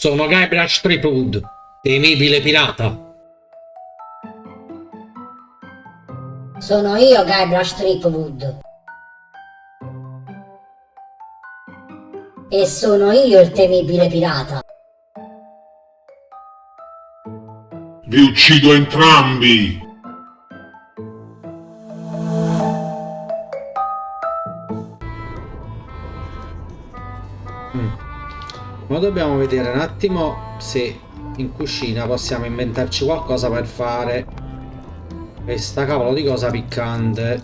Sono Guybrush Threepwood, temibile pirata. Sono io Guybrush Threepwood. E sono io il temibile pirata. Vi uccido entrambi! Ma dobbiamo vedere un attimo se in cucina possiamo inventarci qualcosa per fare questa cavolo di cosa piccante.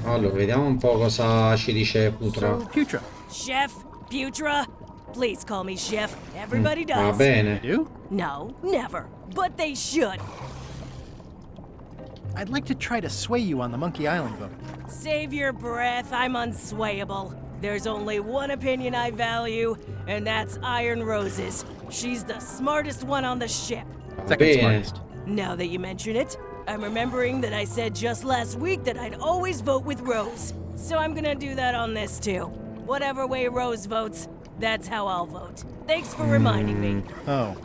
Allora, vediamo un po' cosa ci dice Putra. So, Putra. Chef, Putra, please call me Chef. Everybody Va does. bene. You? No, never. But they should. I'd like to try to sway you on the Monkey Island vote. Save your breath, I'm unswayable. There's only one opinion I value, and that's Iron Rose's. She's the smartest one on the ship. Va Second bene. smartest. Now that you mention it, I'm remembering that I said just last week that I'd always vote with Rose. So I'm gonna do that on this too. Whatever way Rose votes, that's how I'll vote. Thanks for reminding me. Oh.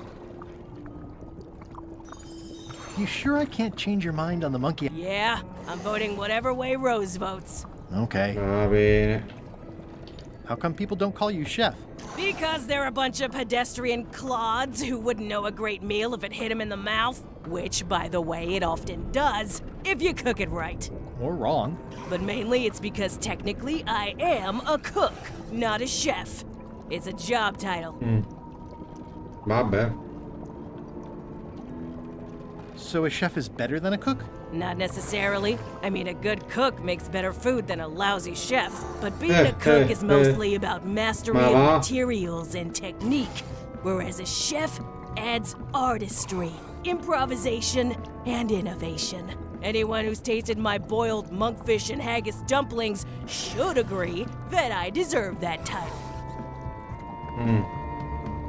You sure I can't change your mind on the monkey? Yeah, I'm voting whatever way Rose votes. Okay. Va bene. How come people don't call you chef? Because they're a bunch of pedestrian clods who wouldn't know a great meal if it hit them in the mouth. Which, by the way, it often does, if you cook it right. Or wrong. But mainly it's because technically I am a cook, not a chef. It's a job title. Vabbè. So a chef is better than a cook? Not necessarily. I mean, a good cook makes better food than a lousy chef. But being a cook is mostly about mastery of Mama. materials and technique, whereas a chef adds artistry, improvisation, and innovation. Anyone who's tasted my boiled monkfish and haggis dumplings should agree that I deserve that title.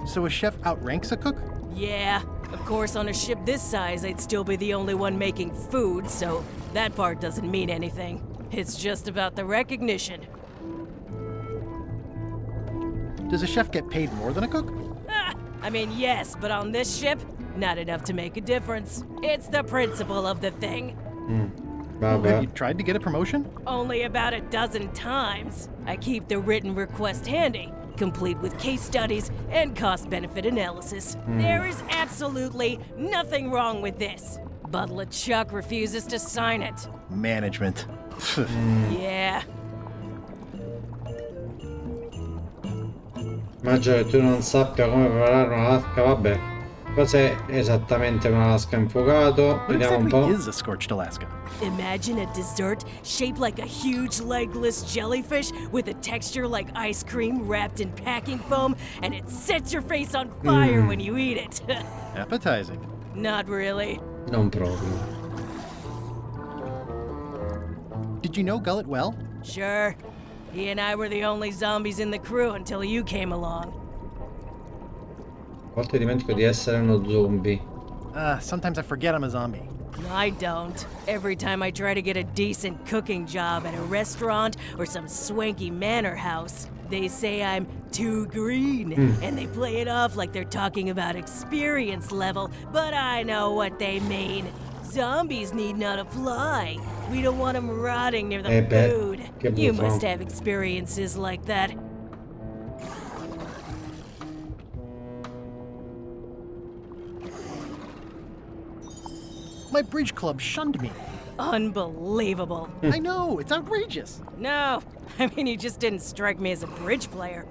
So a chef outranks a cook? Yeah, of course, on a ship this size, I'd still be the only one making food, so that part doesn't mean anything. It's just about the recognition. Does a chef get paid more than a cook? I mean, yes, but on this ship, not enough to make a difference. It's the principle of the thing. Have Vabbè. you tried to get a promotion? Only about a dozen times. I keep the written request handy, complete with case studies and cost-benefit analysis. There is absolutely nothing wrong with this. But LeChuck refuses to sign it. Management. Yeah, Immagino che tu non sappia come preparare una lasca, vabbè. Cos'è esattamente una lasca in fuocato? What Vediamo un exactly po'. is a scorched Alaska? imagine a dessert shaped like a huge legless jellyfish with a texture like ice cream wrapped in packing foam, and it sets your face on fire when you eat it. Appetizing. Not really. Non proprio. Did you know Gullet well? Sure. He and I were the only zombies in the crew until you came along. A volte dimentico di essere uno zombie. Sometimes I forget I'm a zombie. I don't. Every time I try to get a decent cooking job at a restaurant or some swanky manor house, they say I'm too green, and they play it off like they're talking about experience level, but I know what they mean. Zombies need not apply. We don't want them rotting near the food. che You buffo. must have experiences like that. My bridge club shunned me. Unbelievable. I know, it's outrageous. No, I mean, you just didn't strike me as a bridge player.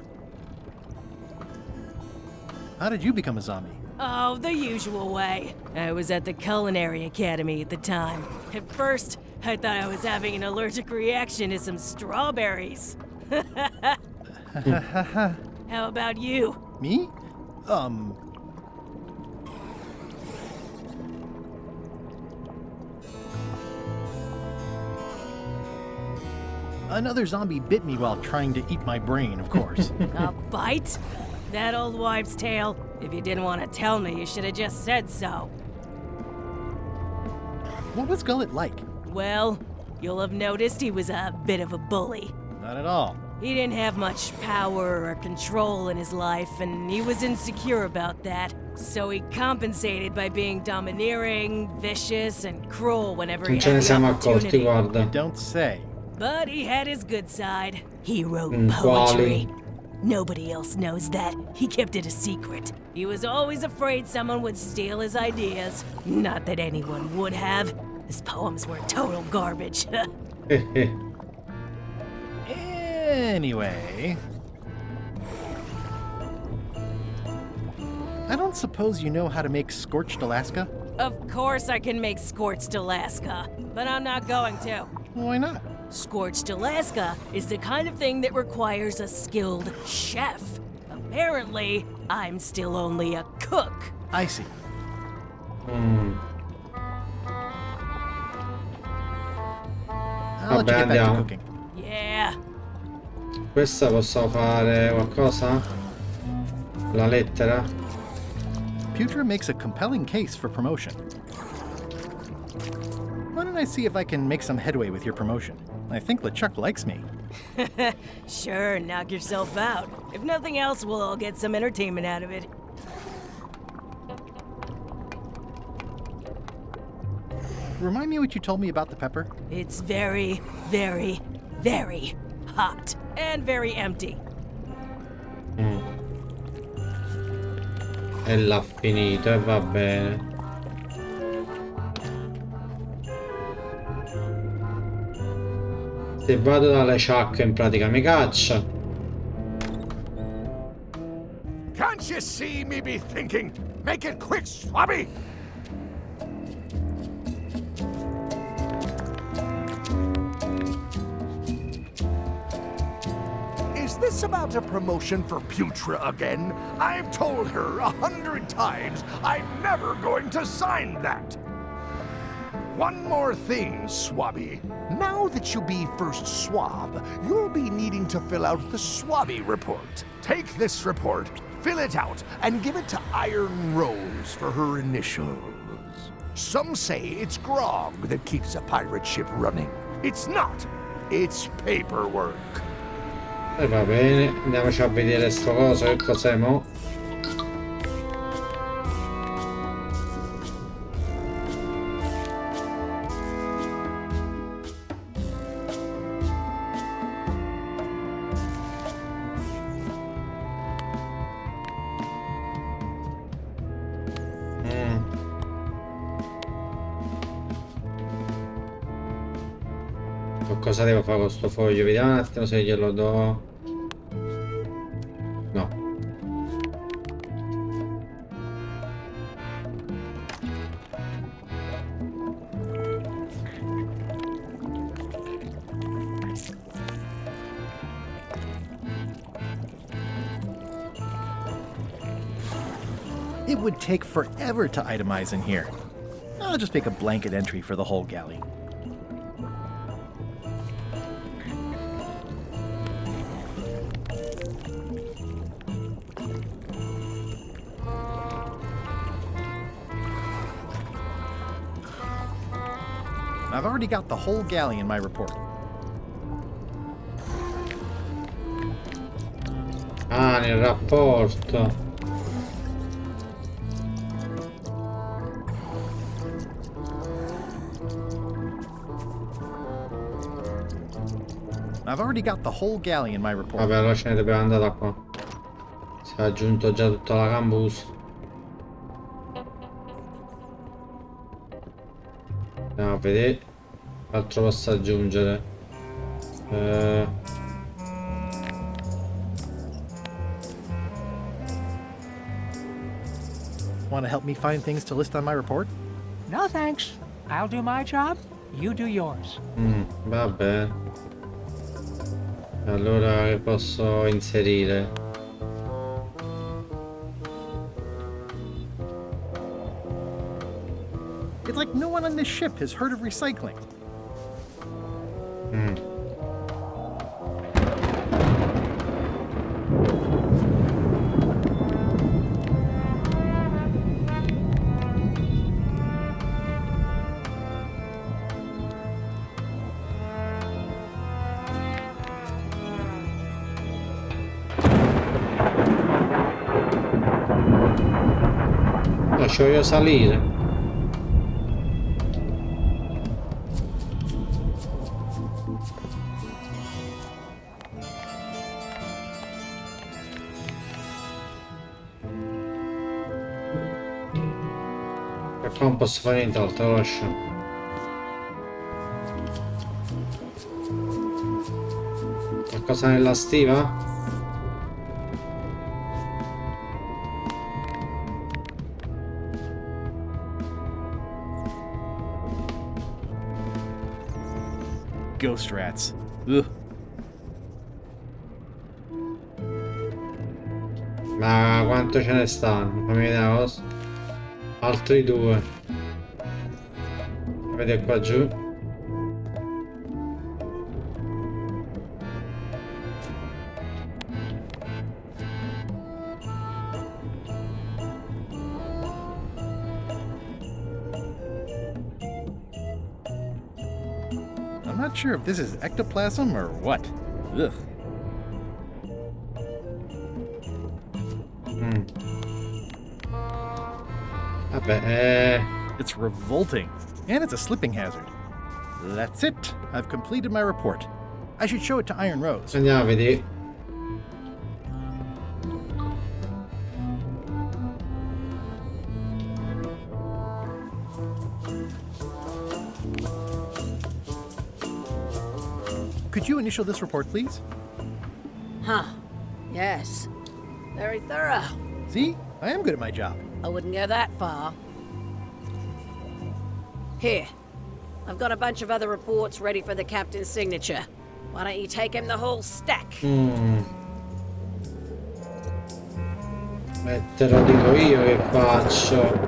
How did you become a zombie? Oh, the usual way. I was at the Culinary Academy at the time. At first, I thought I was having an allergic reaction to some strawberries. How about you? Me? Another zombie bit me while trying to eat my brain, of course. A bite? That old wives' tale. If you didn't want to tell me, you should have just said so. What was Gullet like? Well, you'll have noticed he was a bit of a bully. Not at all. He didn't have much power or control in his life, and he was insecure about that. So he compensated by being domineering, vicious, and cruel whenever he Non ce ne had the siamo accorti, opportunity. guarda. Don't say. But he had his good side. He wrote Quali? poetry. Nobody else knows that. He kept it a secret. He was always afraid someone would steal his ideas. Not that anyone would have. His poems were total garbage. Anyway... I don't suppose you know how to make scorched Alaska? Of course I can make scorched Alaska, but I'm not going to. Why not? Scorched Alaska is the kind of thing that requires a skilled chef. Apparently, I'm still only a cook. I see. I'll let you Vabbè, get back to andiamo. cooking. Yeah. Questa possiamo fare qualcosa? La lettera? Putra makes a compelling case for promotion. Why don't I see if I can make some headway with your promotion? I think LeChuck likes me. Sure, knock yourself out. If nothing else, we'll all get some entertainment out of it. Remind me what you told me about the pepper? It's very, very, very hot and very empty. E l'ha finito e va bene. Se vado dalle ciacche in pratica mi caccia. Can't you see me be thinking? Make it quick, Swabby! Is this about a promotion for Putra again? I've told her 100 times I'm never going to sign that. One more thing, Swabby. Now that you'll be first swab, you'll be needing to fill out the Swabby report. Take this report, fill it out, and give it to Iron Rose for her initials. Some say it's grog that keeps a pirate ship running. It's not. It's paperwork. E va bene, andiamoci a vedere sto coso, che cos'è mo? Cosa devo fare con sto foglio? Vediamo un attimo se glielo do. No. It would take forever to itemize in here. I'll just make a blanket entry for the whole galley. I've already got the whole galley in my report. Ah, nel rapporto. I've already got the whole galley in my report. Vabbè, allora ce ne dobbiamo andare da qua. Si è aggiunto già tutta la cambusa. Andiamo a vedere. Altro posso aggiungere. Want to help me find things to list on my report? No thanks. I'll do my job, you do yours. Va bene. Allora che posso inserire? It's like no one on this ship has heard of recycling. Ci voglio salire. E qua non posso fare nient'altro, lo lascio. Qualcosa nella stiva? Ghost rats. Ugh. Ma quanto ce ne stanno? Fammi vedere cosa. Altri due. Vedete qua giù. I'm not sure if this is ectoplasm or what. Ugh. Vabbè, It's revolting, and it's a slipping hazard. That's it. I've completed my report. I should show it to Iron Rose. andiamo a vedere. Could you initial this report, please? Huh. Yes. Very thorough. See? I am good at my job. I wouldn't go that far. Here. I've got a bunch of other reports ready for the captain's signature. Why don't you take him the whole stack? Te lo dico io che faccio.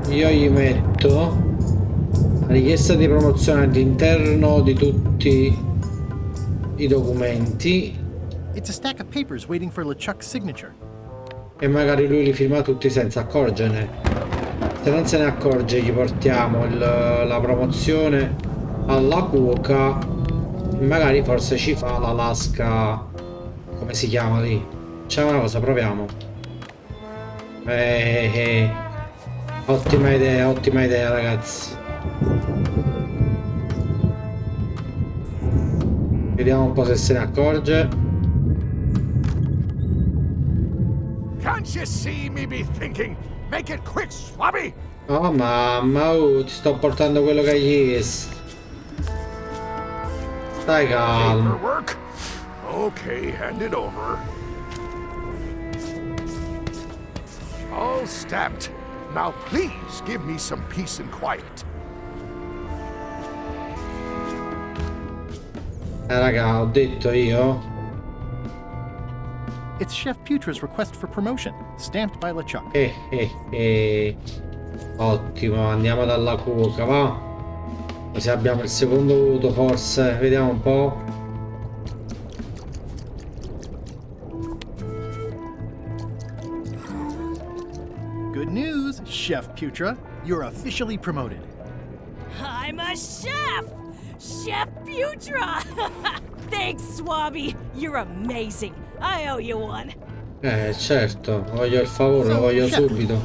Io gli metto la richiesta di promozione all'interno di tutti i documenti It's a stack of papers waiting for LeChuck's signature. e magari lui li firma tutti senza accorgerne. Se non se ne accorge gli portiamo la promozione alla cuoca e magari forse ci fa la lasca, come si chiama lì? C'è una cosa, proviamo. Ottima idea ragazzi. Vediamo un po' se se ne accorge. Can't you see me be thinking? Make it quick, Swabby! Oh mamma, ti sto portando quello che hai chiesto. Stai calmo. Paperwork? Okay, hand it over. All stamped. Now please give me some peace and quiet. Raga, ho detto io. It's Chef Putra's request for promotion, stamped by LeChuck. Ottimo, andiamo dalla cuoca, va. Così abbiamo il secondo voto forse. Vediamo un po'. Good news, Chef Putra. You're officially promoted. I'm a chef! Chef Putra! Thanks, Swabby. You're amazing. I owe you one. Certo, voglio il favore, lo voglio Chef, subito.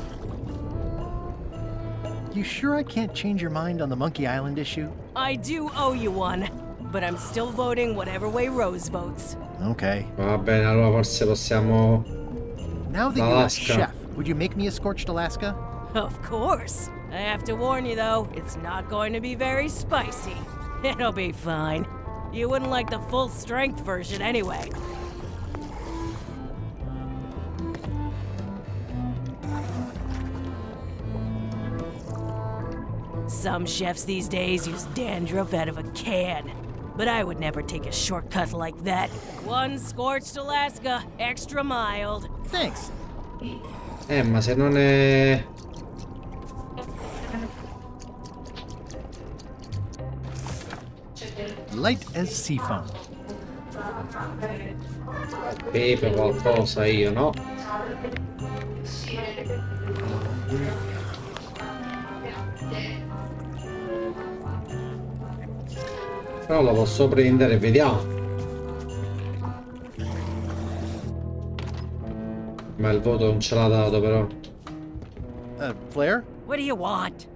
You sure I can't change your mind on the Monkey Island issue? I do owe you one, but I'm still voting whatever way Rose votes. Okay. Va bene, allora forse possiamo. Now that you're a Alaska. chef, would you make me a scorched Alaska? Of course. I have to warn you, though, it's not going to be very spicy. It'll be fine. You wouldn't like the full-strength version anyway. Some chefs these days use dandruff out of a can. But I would never take a shortcut like that. One scorched Alaska, extra mild. Thanks. Ma se non è. Light as sea foam. Pepe qualcosa io, no? Però lo posso prendere e vediamo. Ma il voto non ce l'ha dato però. Flare? What do you want?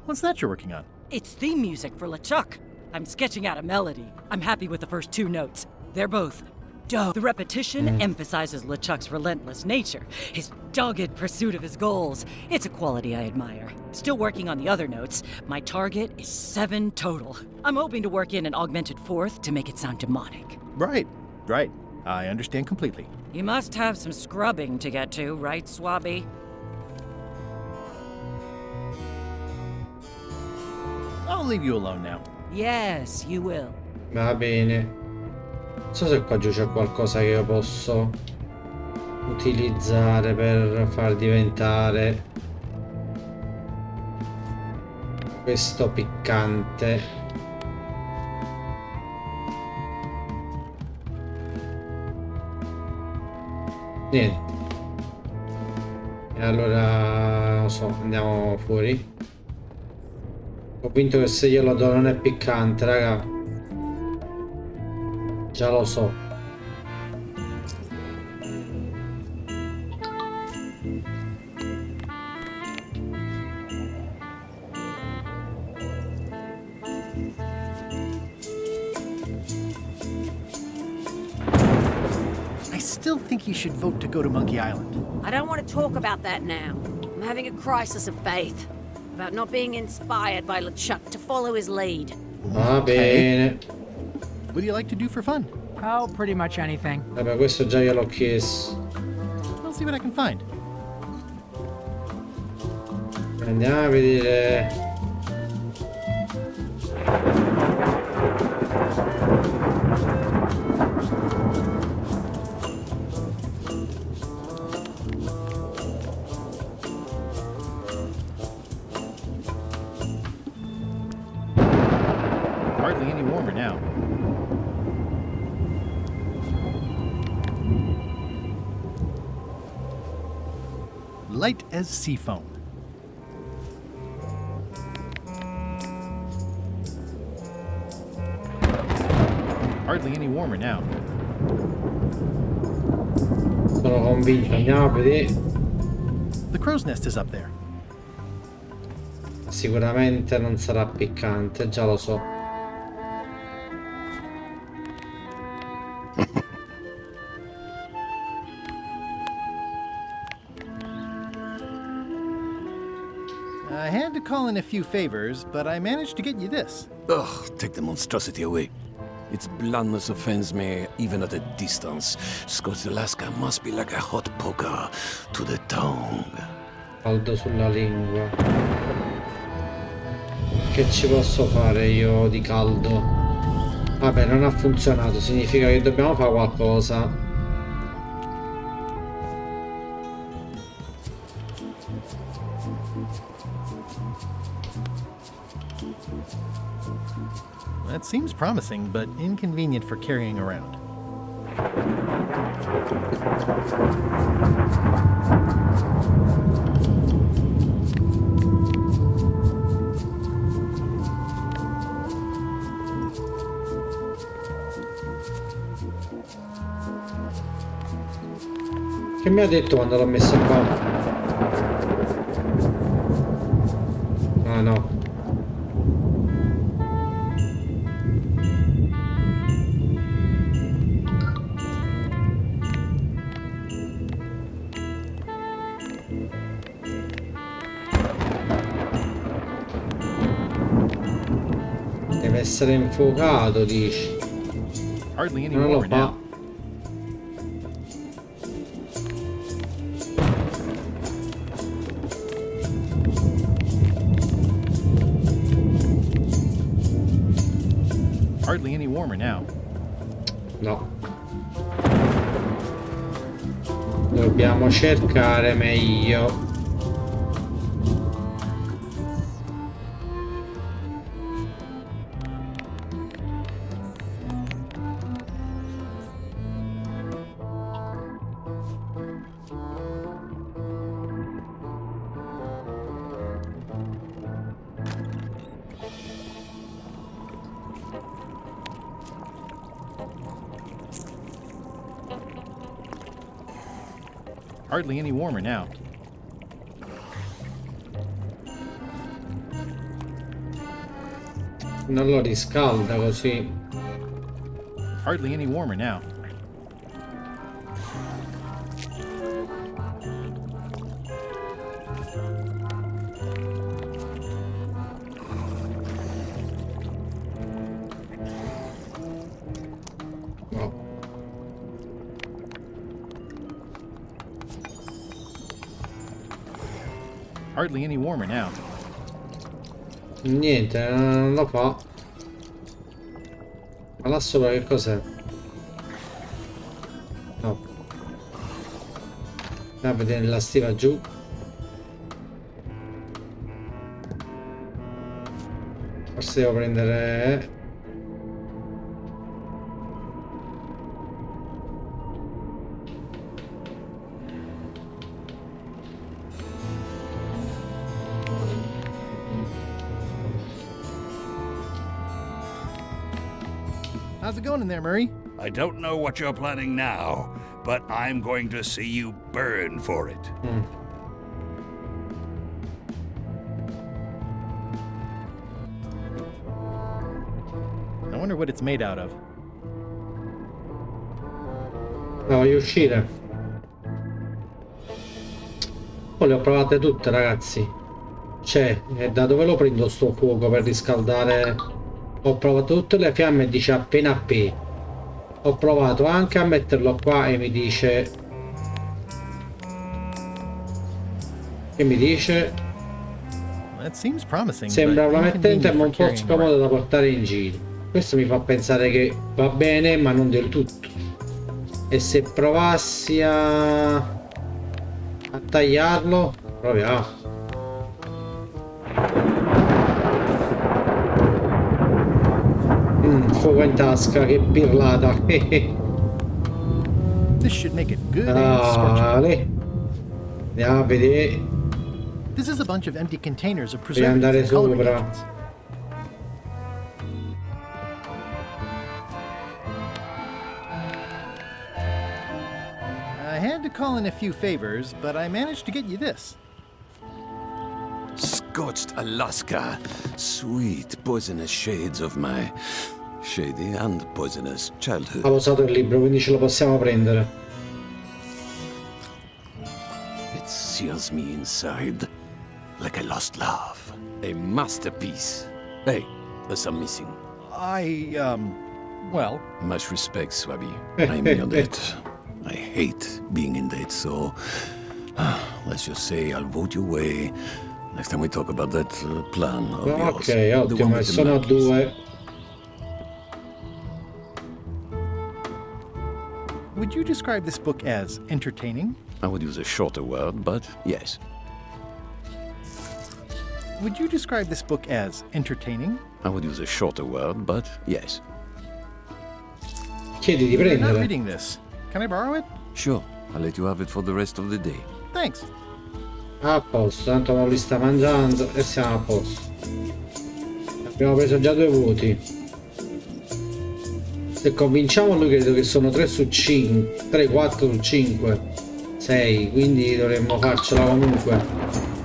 What's that you're working on? It's theme music for LeChuck. I'm sketching out a melody. I'm happy with the first 2 notes. They're both dope. The repetition emphasizes LeChuck's relentless nature, his dogged pursuit of his goals. It's a quality I admire. Still working on the other notes. My target is 7 total. I'm hoping to work in an augmented 4th to make it sound demonic. Right. I understand completely. You must have some scrubbing to get to, right, Swabby? I'll leave you alone now. Yes, you will. Va bene. Non so se qua giù c'è qualcosa che io posso utilizzare per far diventare questo piccante. Niente. E allora non so, andiamo fuori. Convinto che se glielo do non è piccante, raga. Già lo so. I still think you should vote to go to Monkey Island. I don't want to talk about that now. I'm having a crisis of faith. About not being inspired by LeChuck to follow his lead. Va bene. What do you like to do for fun? Oh, pretty much anything. Vabbè, questo già gliel'ho chiesto. I'll see what I can find. Andiamo a vedere. Hardly any warmer now. Light as sea foam. Hardly any warmer now. Sono convinto, andiamo a vedere. The crow's nest is up there. Sicuramente non sarà piccante, già lo so. I had to call in a few favors, but I managed to get you this. Ugh, take the monstrosity away. Its blandness offends me even at a distance. Scotch Alaska must be like a hot poker to the tongue. Caldo sulla lingua. Che ci posso fare io di caldo? Vabbè, non ha funzionato, significa che dobbiamo fare qualcosa. That seems promising, but inconvenient for carrying around. Che mi ha detto quando l'ho messo qua? Ah no. Deve essere infuocato, dici. Hardly any Non lo warmer fa. now. Hardly any warmer now. No. Dobbiamo cercare meglio. Hardly any warmer now. Non lo riscalda così. Hardly any warmer now. No. Hardly any warmer now. Niente, non lo fa. Ma là sopra che cos'è? No. A vedere la stiva giù. Forse devo prendere... How's it going in there, Murray? I don't know what you're planning now, but I'm going to see you burn for it. I wonder what it's made out of. No, voglio uscire. Poi le ho provate tutte, ragazzi. Cioè, da dove lo prendo sto fuoco per riscaldare? Ho provato tutte le fiamme e dice appena P. Ho provato anche a metterlo qua e mi dice... Che mi dice? That seems promising. Sembra but una mettente ma un po' inconvenient for carrying scomoda da portare in giro. Questo mi fa pensare che va bene ma non del tutto. E se provassi a tagliarlo? Proviamo. Fuoco in tasca, che pirlata. This should make it good and scorching. Ale. Andiamo a vedere. This is a bunch of empty containers of Devi andare preservatives and coloring sopra. agents. I had to call in a few favors, but I managed to get you this. Scorched Alaska. Sweet poisonous shades of my shady and poisonous childhood. Ho usato il libro, quindi ce lo possiamo prendere. It seals me inside like a lost love. A masterpiece. Hey, there's some missing. Well, Much respect, Swabby. I'm in your debt. I hate being in debt, so let's just say I'll vote your way next time we talk about that plan of yours. Ok, The one ottimo, e with the sono a monkeys. due. would you describe this book as entertaining? I would use a shorter word, but yes. Would you describe this book as entertaining? I would use a shorter word, but yes. Chiedi di You're not prendere. reading this. Can I borrow it? Sure, I'll let you have it for the rest of the day. Thanks. A posto, tanto Paolo sta mangiando e siamo a posto. Abbiamo preso già 2 voti. Se convinciamo lui credo che sono 3 su 5, 3, 4 su 5, 6, quindi dovremmo farcela comunque.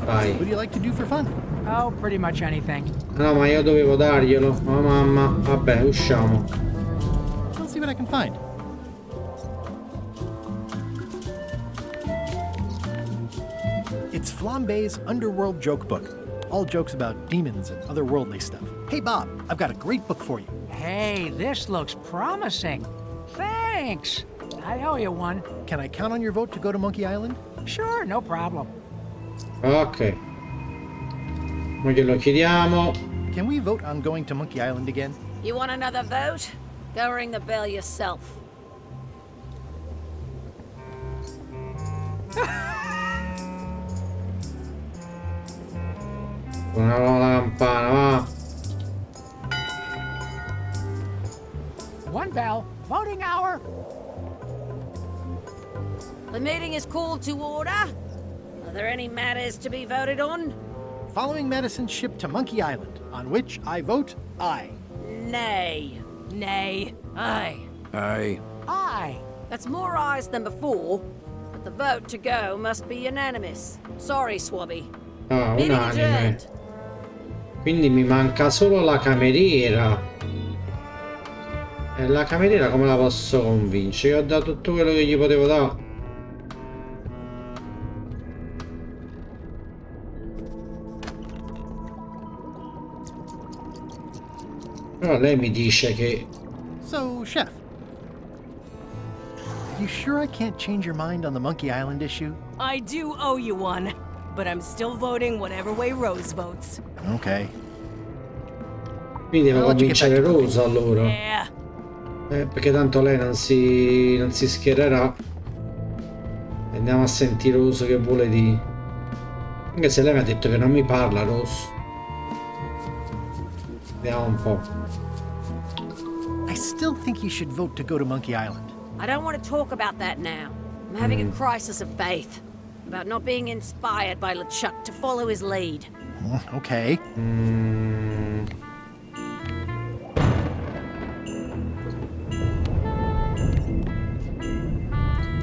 Vai. What do you like to do for fun? Oh, pretty much anything. No, ma io dovevo darglielo. Oh mamma, vabbè, usciamo. I'll see what I can find. It's Flambe's Underworld Joke Book. All jokes about demons and otherworldly stuff. Hey, Bob, I've got a great book for you. Hey, this looks promising. Thanks. I owe you one. Can I count on your vote to go to Monkey Island? Sure, no problem. Ok. Ora glielo chiediamo. Can we vote on going to Monkey Island again? You want another vote? Go ring the bell yourself. Una campana, va. One bell. Voting hour. The meeting is called to order. Are there any matters to be voted on? Following medicine shipped to Monkey Island, on which I vote aye. Nay. Nay. Aye. Aye. Aye. That's more ayes than before. But The vote to go must be unanimous. Sorry, Swabby. Ah, Meeting unanime. adjourned. Quindi mi manca solo la cameriera. E la cameriera come la posso convincere? Io ho dato tutto quello che gli potevo dare. Però lei mi dice che... So, Chef, you sure I can't change your mind on the Monkey Island issue? I do owe you one, but I'm still voting whatever way Rose votes. Okay. Quindi devo I'll let you get convincere back to Rose allora. Yeah. Perché tanto lei non si schiererà. Andiamo a sentire Rose che vuole di... Anche se lei mi ha detto che non mi parla, Rose. Vediamo un po'. I still think you should vote to go to Monkey Island. I don't want to talk about that now. I'm having a crisis of faith. About not being inspired by LeChuck to follow his lead. Okay.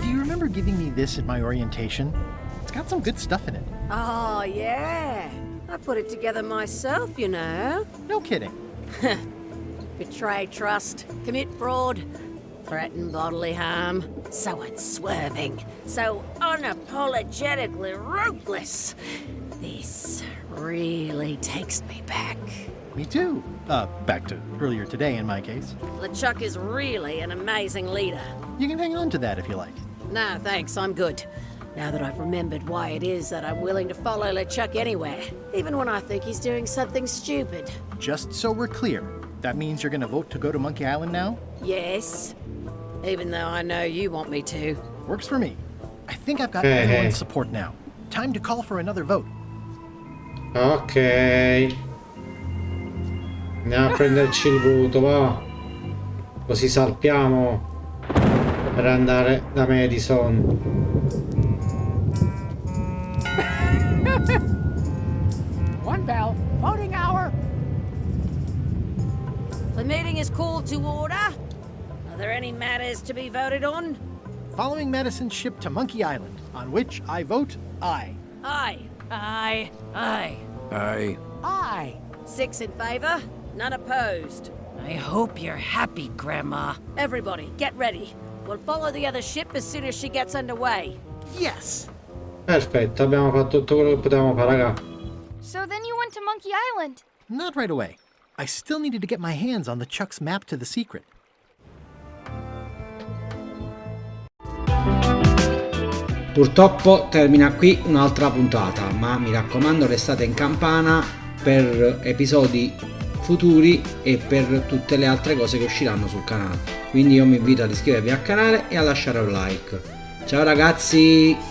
Do you remember giving me this at my orientation? It's got some good stuff in it. Oh, yeah. I put it together myself, you know. No kidding. Betray trust, commit fraud, threaten bodily harm. So unswerving, so unapologetically ruthless. This really takes me back. Me too. Back to earlier today in my case. LeChuck is really an amazing leader. You can hang on to that if you like. No, thanks, I'm good. Now that I've remembered why it is that I'm willing to follow LeChuck anywhere, even when I think he's doing something stupid. Just so we're clear, that means you're gonna vote to go to Monkey Island now? Yes, even though I know you want me to. Works for me. I think I've got everyone's support now. Time to call for another vote. Ok. Andiamo a prenderci il voto, va. Così salpiamo per andare da Madison. One bell, voting hour. The meeting is called to order. Are there any matters to be voted on? Following Madison's ship to Monkey Island, on which I vote aye. Aye. Aye. Aye. Aye. Aye. 6 in favor, none opposed. I hope you're happy, Grandma. Everybody, get ready. We'll follow the other ship as soon as she gets underway. Yes! Perfetto, abbiamo fatto tutto quello che potevamo fare, raga. So then you went to Monkey Island? Not right away. I still needed to get my hands on the Chuck's map to the secret. Purtroppo termina qui un'altra puntata, ma mi raccomando restate in campana per episodi futuri e per tutte le altre cose che usciranno sul canale. Quindi io vi invito ad iscrivervi al canale e a lasciare un like. Ciao ragazzi!